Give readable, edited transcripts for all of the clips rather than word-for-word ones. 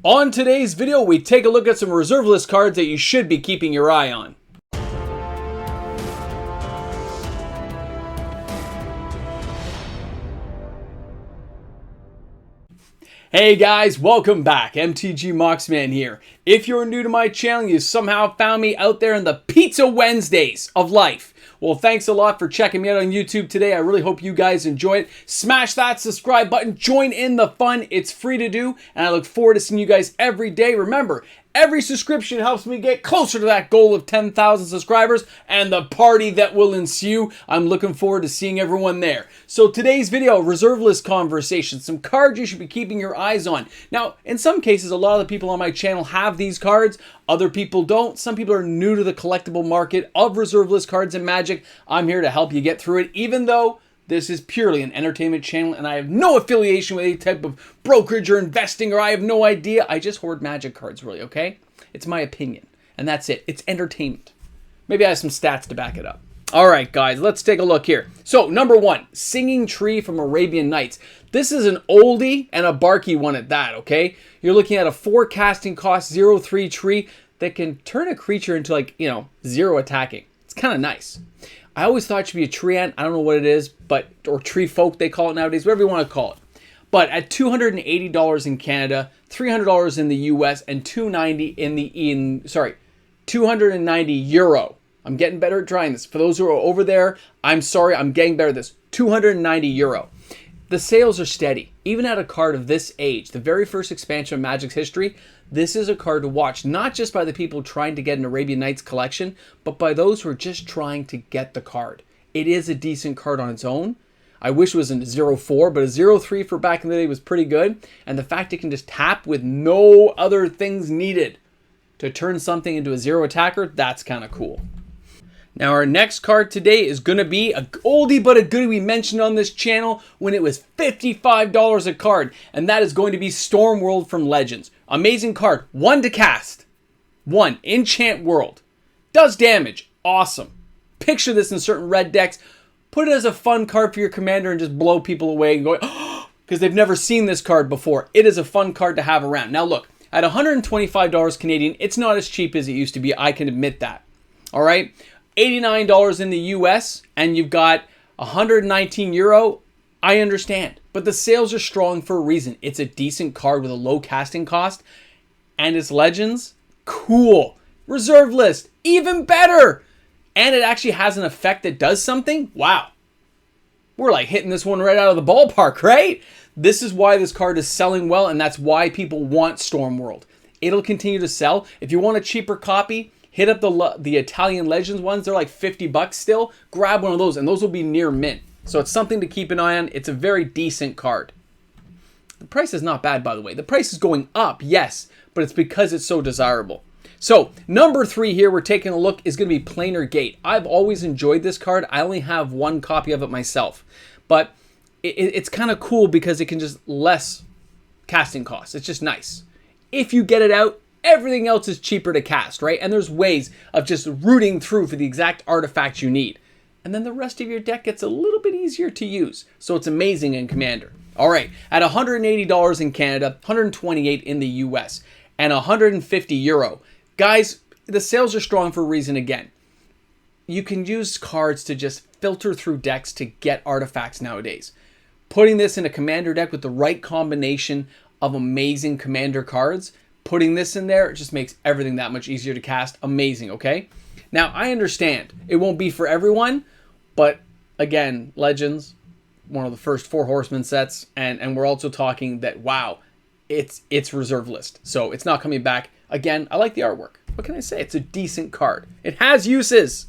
On today's video, we take a look at some reserve list cards that you should be keeping your eye on. Hey guys, welcome back. MTG Moxman here. If you're new to my channel, you somehow found me out there in the Pizza Wednesdays of life. Well, thanks a lot for checking me out on YouTube today. I really hope you guys enjoy it. Smash that subscribe button. Join in the fun. It's free to do, and I look forward to seeing you guys every day. Remember, every subscription helps me get closer to that goal of 10,000 subscribers and the party that will ensue. I'm looking forward to seeing everyone there. So today's video, reserve list conversation, some cards you should be keeping your eyes on. Now, in some cases, a lot of the people on my channel have these cards. Other people don't. Some people are new to the collectible market of reserve list cards and Magic. I'm here to help you get through it, even though this is purely an entertainment channel and I have no affiliation with any type of brokerage or investing, or I have no idea. I just hoard Magic cards, really, okay? It's my opinion, and that's it. It's entertainment. Maybe I have some stats to back it up. All right, guys, let's take a look here. So, number one, Singing Tree from Arabian Nights. This is an oldie and a barky one at that, okay? You're looking at a 4 casting cost, 0/3 tree that can turn a creature into, like, 0 attacking. It's kind of nice. I always thought it should be a tree ant. I don't know what it is, or tree folk they call it nowadays, whatever you want to call it. But at $280 in Canada, $300 in the US, and €290 euro. I'm getting better at drawing this. For those who are over there, I'm sorry, I'm getting better at this. €290. The sales are steady. Even at a card of this age, the very first expansion of Magic's history, this is a card to watch, not just by the people trying to get an Arabian Nights collection, but by those who are just trying to get the card. It is a decent card on its own. I wish it was a 0/4, but a 0/3 for back in the day was pretty good. And the fact it can just tap with no other things needed to turn something into a 0 attacker, that's kind of cool. Now our next card today is going to be a oldie but a goodie we mentioned on this channel when it was $55 a card. And that is going to be Storm World from Legends. Amazing card. 1 to cast. 1. Enchant World. Does damage. Awesome. Picture this in certain red decks. Put it as a fun card for your commander and just blow people away and go, oh, because they've never seen this card before. It is a fun card to have around. Now look, at $125 Canadian, it's not as cheap as it used to be. I can admit that. All right. $89 in the US, and you've got €119. I understand. But the sales are strong for a reason. It's a decent card with a low casting cost. And it's Legends. Cool. Reserve list. Even better. And it actually has an effect that does something. Wow. We're like hitting this one right out of the ballpark, right? This is why this card is selling well, and that's why people want Storm World. It'll continue to sell. If you want a cheaper copy, hit up the Italian Legends ones. They're like $50 still. Grab one of those, and those will be near mint. So it's something to keep an eye on. It's a very decent card. The price is not bad, by the way. The price is going up, yes, but it's because it's so desirable. So number 3 here we're taking a look is going to be Planar Gait. I've always enjoyed this card. I only have 1 copy of it myself. But it's kind of cool because it can just less casting costs. It's just nice. If you get it out, everything else is cheaper to cast, right? And there's ways of just rooting through for the exact artifact you need. And then the rest of your deck gets a little bit easier to use. So it's amazing in Commander. All right, at $180 in Canada, $128 in the US, and €150. Guys, the sales are strong for a reason again. You can use cards to just filter through decks to get artifacts nowadays. Putting this in a Commander deck with the right combination of amazing Commander cards, putting this in there, it just makes everything that much easier to cast. Amazing, okay? Now, I understand it won't be for everyone, but again, Legends, one of the first 4 Horsemen sets, and we're also talking that, wow, it's reserve list. So it's not coming back. Again, I like the artwork. What can I say? It's a decent card. It has uses.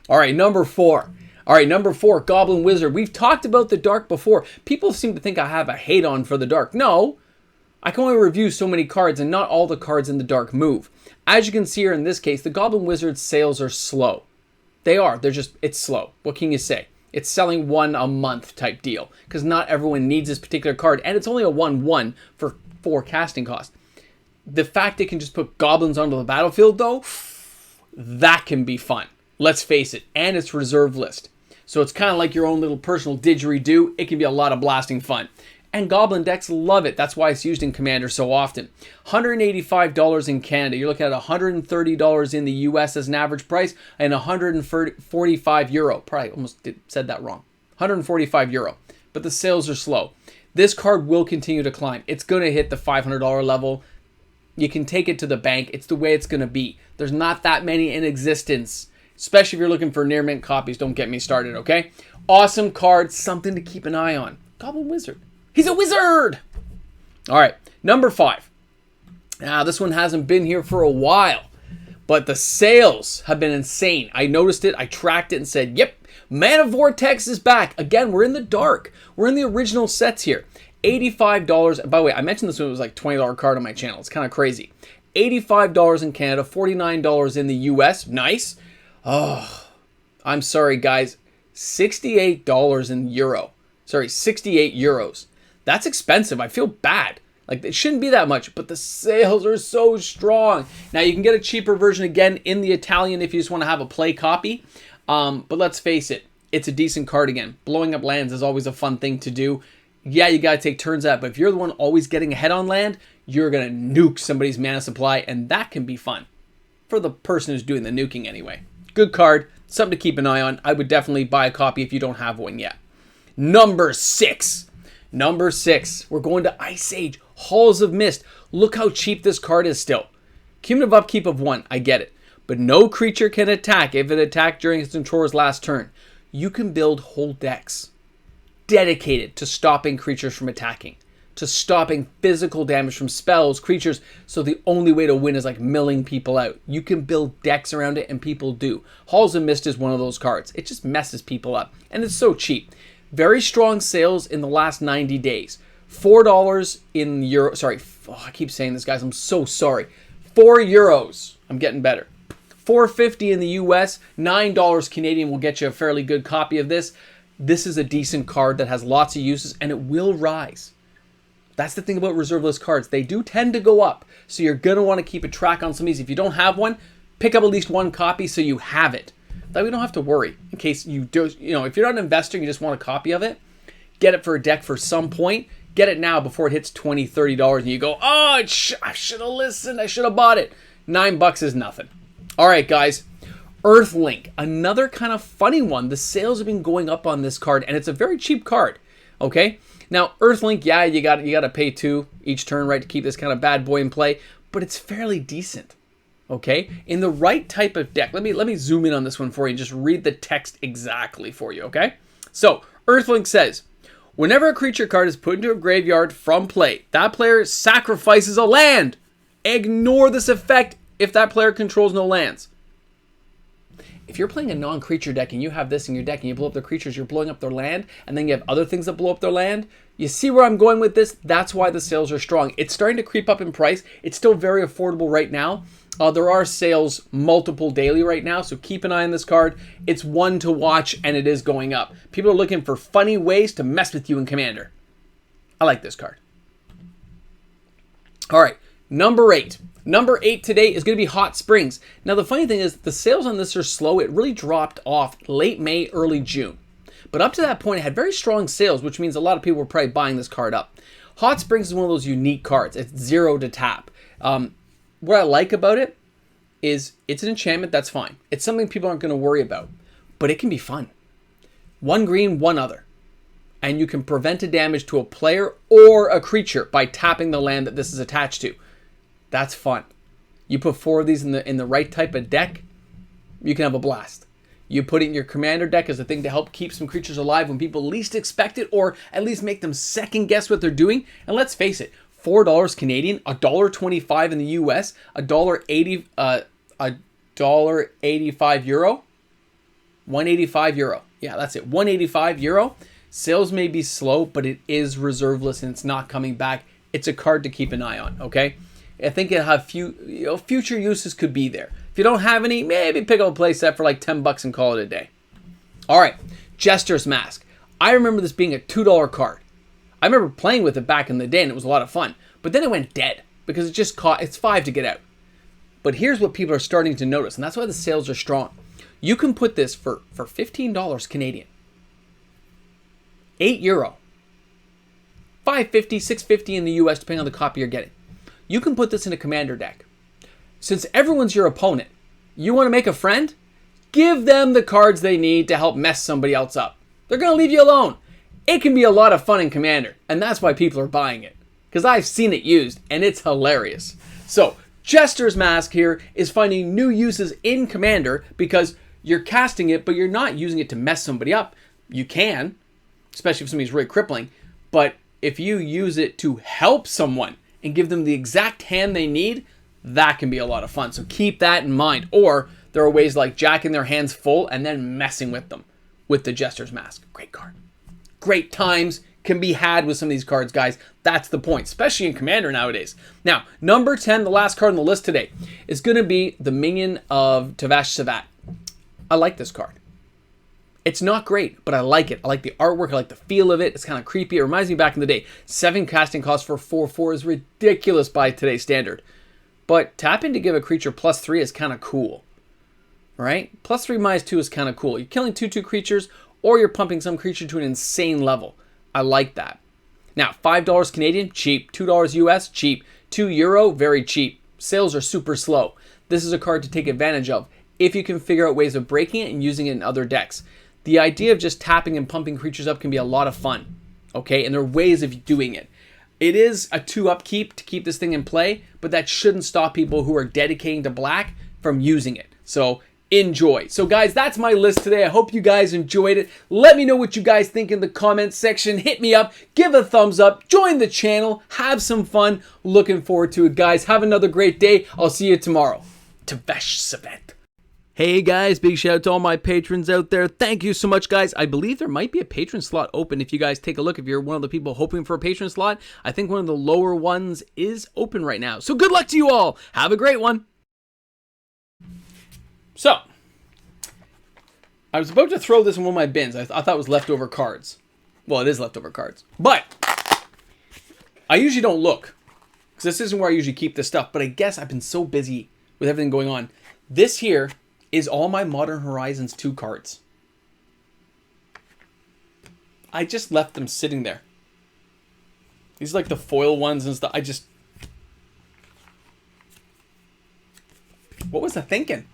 All right, number 4. All right, number 4, Goblin Wizard. We've talked about the Dark before. People seem to think I have a hate on for the Dark. No, I can only review so many cards, and not all the cards in the Dark move. As you can see here in this case, the Goblin Wizard sales are slow. They are. It's slow. What can you say? It's selling 1 a month type deal, because not everyone needs this particular card, and it's only a 1/1 for 4 casting cost. The fact it can just put goblins onto the battlefield, though, that can be fun. Let's face it. And it's reserve list. So it's kind of like your own little personal didgeridoo. It can be a lot of blasting fun. And Goblin decks love it. That's why it's used in Commander so often. $185 in Canada. You're looking at $130 in the US as an average price, and €145. Probably almost said that wrong. €145. But the sales are slow. This card will continue to climb. It's going to hit the $500 level. You can take it to the bank. It's the way it's going to be. There's not that many in existence. Especially if you're looking for near mint copies. Don't get me started, okay? Awesome card. Something to keep an eye on. Goblin Wizard. He's a wizard! All right, number 5. Now, this one hasn't been here for a while, but the sales have been insane. I noticed it, I tracked it and said, yep, Mana Vortex is back. Again, we're in the dark. We're in the original sets here. $85. By the way, I mentioned this one was like $20 card on my channel. It's kind of crazy. $85 in Canada, $49 in the US. Nice. Oh, I'm sorry, guys. $68 in euro. Sorry, 68 euros. That's expensive. I feel bad. Like, it shouldn't be that much, but the sales are so strong. Now, you can get a cheaper version again in the Italian if you just want to have a play copy. But let's face it, it's a decent card again. Blowing up lands is always a fun thing to do. Yeah, you got to take turns at it, but if you're the one always getting ahead on land, you're going to nuke somebody's mana supply, and that can be fun. For the person who's doing the nuking anyway. Good card. Something to keep an eye on. I would definitely buy a copy if you don't have one yet. Number 6. Number 6, we're going to Ice Age, Halls of Mist. Look how cheap this card is still. Cumulative upkeep of 1, I get it. But no creature can attack if it attacked during its controller's last turn. You can build whole decks dedicated to stopping creatures from attacking, to stopping physical damage from spells, creatures, so the only way to win is like milling people out. You can build decks around it, and people do. Halls of Mist is one of those cards. It just messes people up, and it's so cheap. Very strong sales in the last 90 days. $4 in euro. Sorry, I keep saying this, guys. I'm so sorry. €4. I'm getting better. $4.50 in the US. $9 Canadian will get you a fairly good copy of this. This is a decent card that has lots of uses, and it will rise. That's the thing about reserve list cards. They do tend to go up, so you're going to want to keep a track on some of these. If you don't have one, pick up at least one copy so you have it. That we don't have to worry in case you do, if you're not an investor and you just want a copy of it, get it for a deck for some point. Get it now before it hits $20, $30 and you go, oh, I should have listened. I should have bought it. $9 is nothing. All right, guys. Earthlink, another kind of funny one. The sales have been going up on this card, and it's a very cheap card. Okay. Now, Earthlink, yeah, you got to pay 2 each turn, right, to keep this kind of bad boy in play, but it's fairly decent. Okay, in the right type of deck. Let me zoom in on this one for you and just read the text exactly for you, okay? So, Earthlink says, whenever a creature card is put into a graveyard from play, that player sacrifices a land. Ignore this effect if that player controls no lands. If you're playing a non-creature deck and you have this in your deck and you blow up their creatures, you're blowing up their land, and then you have other things that blow up their land, you see where I'm going with this? That's why the sales are strong. It's starting to creep up in price. It's still very affordable right now. There are sales multiple daily right now, so keep an eye on this card. It's one to watch, and it is going up. People are looking for funny ways to mess with you in Commander. I like this card. All right, number 8. Number 8 today is going to be Hot Springs. Now, the funny thing is the sales on this are slow. It really dropped off late May, early June. But up to that point, it had very strong sales, which means a lot of people were probably buying this card up. Hot Springs is one of those unique cards. It's 0 to tap. What I like about it is it's an enchantment, that's fine. It's something people aren't going to worry about, but it can be fun. 1 green, 1 other. And you can prevent a damage to a player or a creature by tapping the land that this is attached to. That's fun. You put 4 of these in the right type of deck, you can have a blast. You put it in your commander deck as a thing to help keep some creatures alive when people least expect it, or at least make them second guess what they're doing. And let's face it, $4 Canadian, $1.25 in the US, $1.85 euro, €185. Yeah, that's it, €185. Sales may be slow, but it is reserveless and it's not coming back. It's a card to keep an eye on, okay? I think it'll have future uses could be there. If you don't have any, maybe pick up a play set for like $10 and call it a day. All right, Jester's Mask. I remember this being a $2 card. I remember playing with it back in the day and it was a lot of fun. But then it went dead because it's $5 to get out. But here's what people are starting to notice, and that's why the sales are strong. You can put this for $15 Canadian. €8. $550, $650 in the US, depending on the copy you're getting. You can put this in a commander deck. Since everyone's your opponent, you want to make a friend? Give them the cards they need to help mess somebody else up. They're going to leave you alone. It can be a lot of fun in Commander, and that's why people are buying it. Because I've seen it used, and it's hilarious. So, Jester's Mask here is finding new uses in Commander because you're casting it, but you're not using it to mess somebody up. You can, especially if somebody's really crippling, but if you use it to help someone and give them the exact hand they need, that can be a lot of fun. So keep that in mind. Or there are ways like jacking their hands full and then messing with them with the Jester's Mask. Great card. Great times can be had with some of these cards, guys. That's the point, especially in Commander nowadays. Now, number 10, the last card on the list today, is going to be the minion of Tavashava. I like this card. It's not great, but I like it. I like the artwork. I like the feel of it. It's kind of creepy. It reminds me back in the day. 7 casting cost for 4/4 is ridiculous by today's standard. But tapping to give a creature +3 is kind of cool. Right? +3 -2 is kind of cool. You're killing 2/2 creatures, or you're pumping some creature to an insane level. I like that. Now, $5 Canadian, cheap. $2 US, cheap. €2, very cheap. Sales are super slow. This is a card to take advantage of if you can figure out ways of breaking it and using it in other decks. The idea of just tapping and pumping creatures up can be a lot of fun. Okay, and there are ways of doing it. It is a 2 upkeep to keep this thing in play, but that shouldn't stop people who are dedicating to black from using it. So enjoy. So guys, that's my list today. I hope you guys enjoyed it. Let me know what you guys think in the comments section. Hit me up, give a thumbs up, join the channel, have some fun. Looking forward to it, guys. Have another great day. I'll see you tomorrow. Tavashava. Hey guys, big shout out to all my patrons out there. Thank you so much, guys. I believe there might be a patron slot open if you guys take a look. If you're one of the people hoping for a patron slot, I think one of the lower ones is open right now. So good luck to you all. Have a great one. So, I was about to throw this in one of my bins. I thought it was leftover cards. Well, it is leftover cards. But, I usually don't look. Because this isn't where I usually keep this stuff. But I guess I've been so busy with everything going on. This here is all my Modern Horizons 2 cards. I just left them sitting there. These are like the foil ones and stuff. What was I thinking?